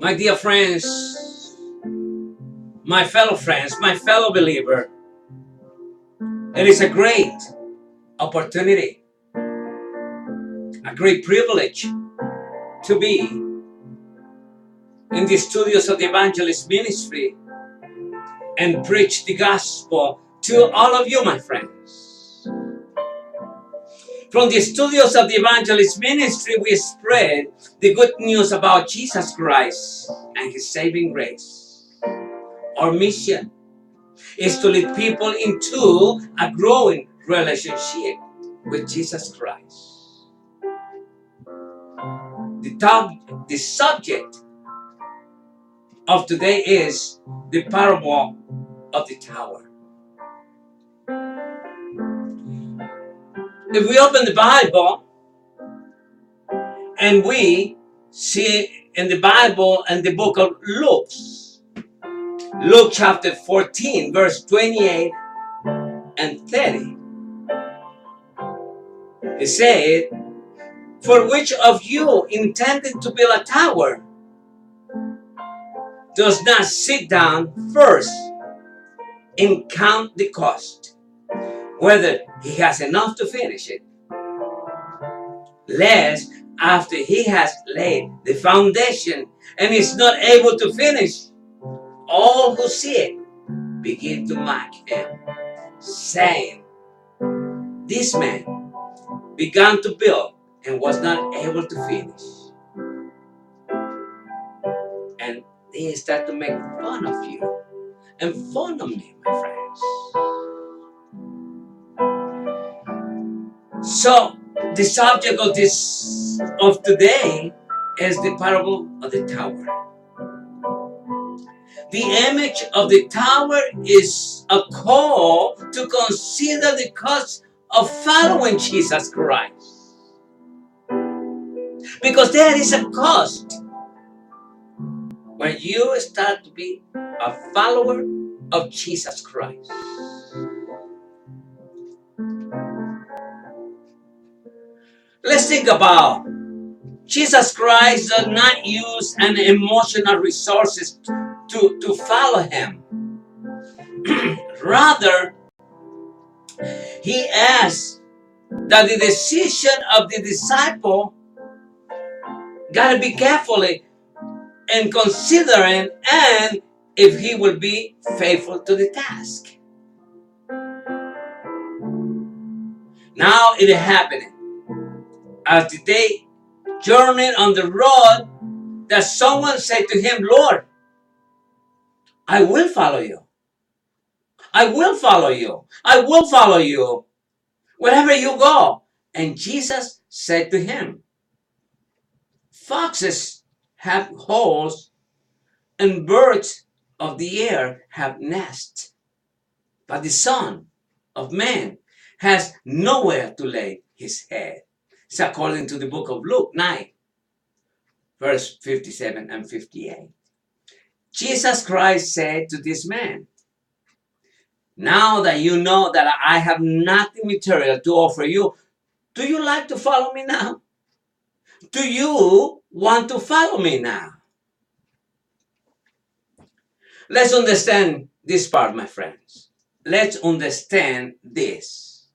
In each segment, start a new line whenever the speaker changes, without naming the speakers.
My dear friends, my fellow friends, my fellow believer, it is a great opportunity, a great privilege to be in the studios of the Evangelist Ministry and preach the gospel to all of you, my friends. From the studios of the Evangelist Ministry, we spread the good news about Jesus Christ and His saving grace. Our mission is to lead people into a growing relationship with Jesus Christ. The subject of today is the parable of the tower. If we open the Bible and we see in the Bible and the book of Luke chapter 14, verse 28 and 30, it said, "For which of you intending to build a tower does not sit down first and count the cost, whether he has enough to finish it, lest after he has laid the foundation and is not able to finish, all who see it begin to mock him, saying, this man began to build and was not able to finish." And they start to make fun of you and fun of me, my friends. So the subject of today is the parable of the tower. The image of the tower is a call to consider the cost of following Jesus Christ. Because there is a cost when you start to be a follower of Jesus Christ. Let's think about Jesus Christ does not use an emotional resources to follow him. Rather, he asks that the decision of the disciple gotta be carefully and considering, and if he will be faithful to the task. Now it is happening as they journeyed on the road that someone said to him, "Lord, I will follow you. I will follow you. I will follow you wherever you go." And Jesus said to him, "Foxes have holes and birds of the air have nests, but the Son of Man has nowhere to lay his head." It's according to the book of Luke 9, verse 57 and 58. Jesus Christ said to this man, "Now that you know that I have nothing material to offer you, do you like to follow me now? Do you want to follow me now?" Let's understand this part, my friends. Let's understand this.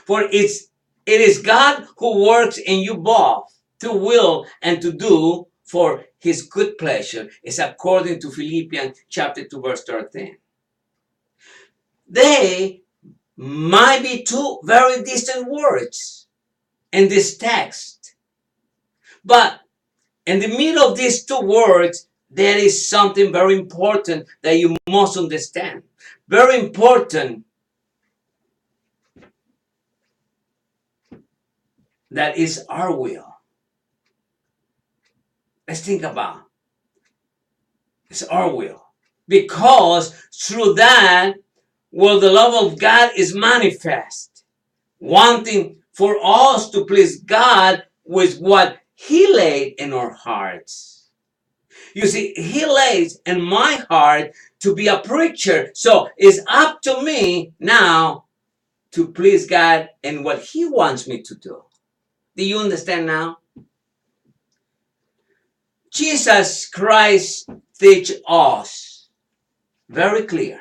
For it is God who works in you both to will and to do for his good pleasure. It's according to Philippians chapter 2, verse 13. They might be two very distant words in this text, but in the middle of these two words, there is something very important that you must understand. Very important. That is our will. Let's think about it. It's our will. Because through that, well, the love of God is manifest. Wanting for us to please God with what he laid in our hearts. You see, he lays in my heart to be a preacher. So it's up to me now to please God and what he wants me to do. Do you understand now? Jesus Christ teach us very clear.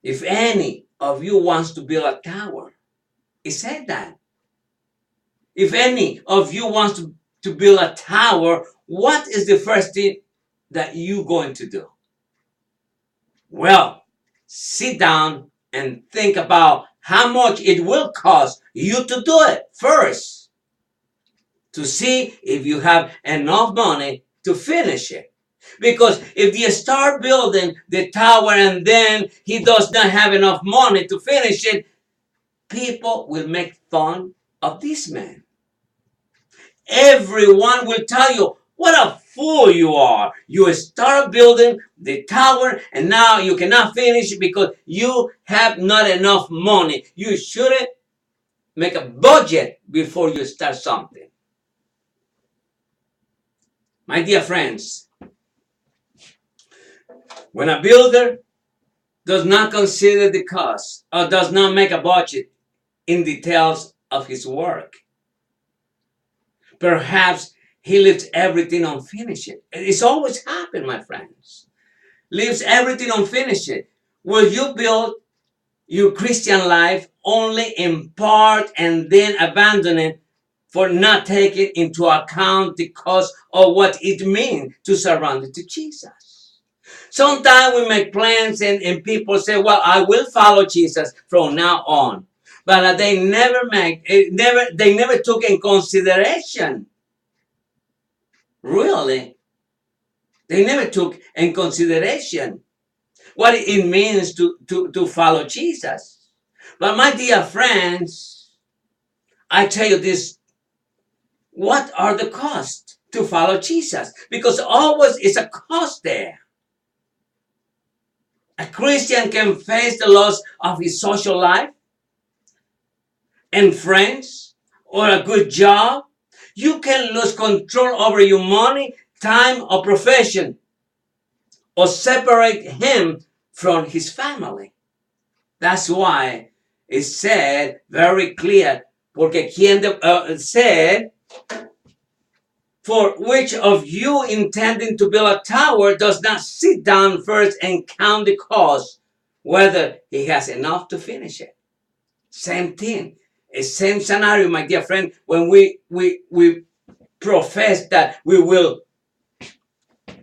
If any of you wants to build a tower, he said that. If any of you wants to build a tower, what is the first thing that you going to do? Well, sit down and think about how much it will cost you to do it first, to see if you have enough money to finish it. Because if you start building the tower and then he does not have enough money to finish it, people will make fun of this man. Everyone will tell you, what a fool you are. You start building the tower and now you cannot finish it because you have not enough money. You shouldn't make a budget before you start something. My dear friends, when a builder does not consider the cost or does not make a budget in details of his work, perhaps he leaves everything unfinished. It's always happened, my friends. Leaves everything unfinished. Will you build your Christian life only in part and then abandon it for not taking into account the cost of what it means to surrender to Jesus? Sometimes we make plans and people say, well, I will follow Jesus from now on. But they never took in consideration. Really, they never took in consideration what it means to follow Jesus. But my dear friends, I tell you this, what are the costs to follow Jesus? Because always is a cost there. A Christian can face the loss of his social life and friends or a good job. You can lose control over your money, time, or profession, or separate him from his family. That's why it said very clear, porque quien said, for which of you intending to build a tower does not sit down first and count the cost, whether he has enough to finish it? Same thing. Same scenario, my dear friend, when we profess that we will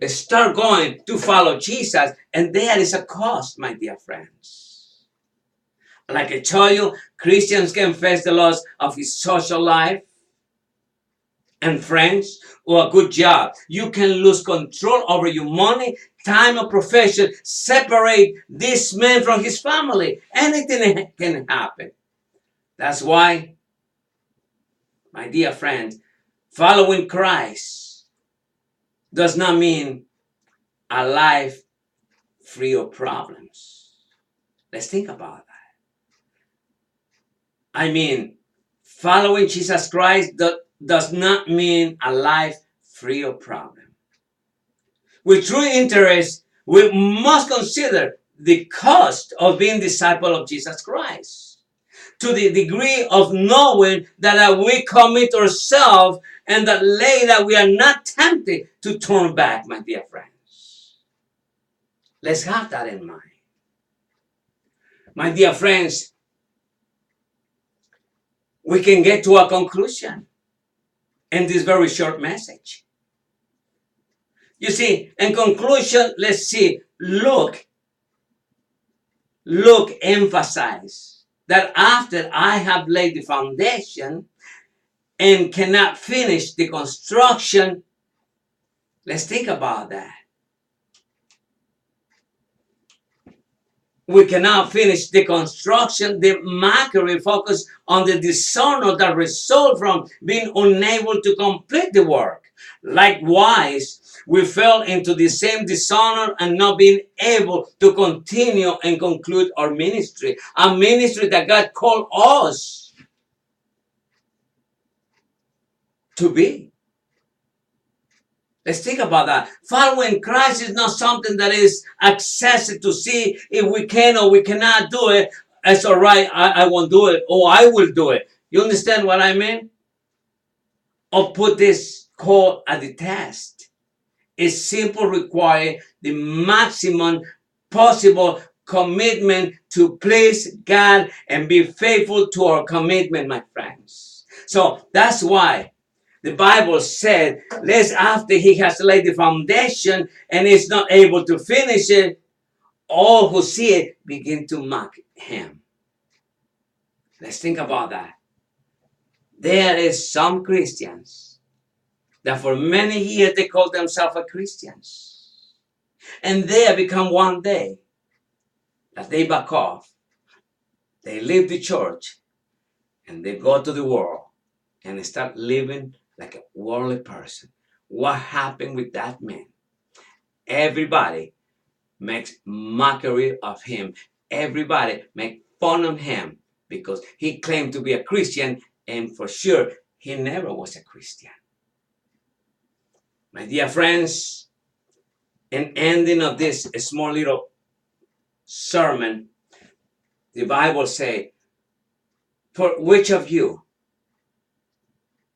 start going to follow Jesus, and there is a cost, my dear friends. Like I told you, Christians can face the loss of his social life and friends or a good job. You can lose control over your money, time, or profession. Separate this man from his family. Anything can happen. That's why, my dear friend, following Christ does not mean a life free of problems. Let's think about that. I mean, following Jesus Christ does not mean a life free of problems. With true interest, we must consider the cost of being disciple of Jesus Christ, to the degree of knowing that we commit ourselves and that later we are not tempted to turn back, my dear friends. Let's have that in mind. My dear friends, we can get to a conclusion in this very short message. You see, in conclusion, let's see, Luke emphasized that after I have laid the foundation and cannot finish the construction, let's think about that. We cannot finish the construction. The mockery focus on the dishonor that result from being unable to complete the work. Likewise, we fell into the same dishonor and not being able to continue and conclude our ministry. A ministry that God called us to be. Let's think about that. Following Christ is not something that is accessible to see if we can or we cannot do it. It's all right, I won't do it, or I will do it. You understand what I mean? Or put this called at the test. It simply requires the maximum possible commitment to please God and be faithful to our commitment, my friends. So that's why the Bible said, lest after he has laid the foundation and is not able to finish it, all who see it begin to mock him. Let's think about that. There is some Christians that for many years they call themselves a Christians. And they have become one day that they back off. They leave the church and they go to the world and they start living like a worldly person. What happened with that man? Everybody makes mockery of him. Everybody makes fun of him because he claimed to be a Christian, and for sure he never was a Christian. My dear friends, in ending of this small little sermon, the Bible says, for which of you,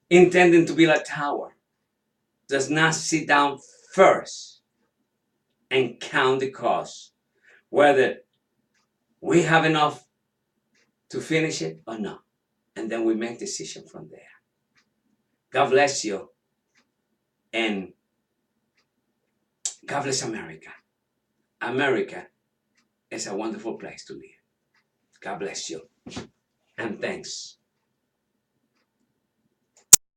intending to build a tower, does not sit down first and count the cost, whether we have enough to finish it or not, and then we make decision from there. God bless you, and God bless America. America is a wonderful place to live. God bless you, and thanks.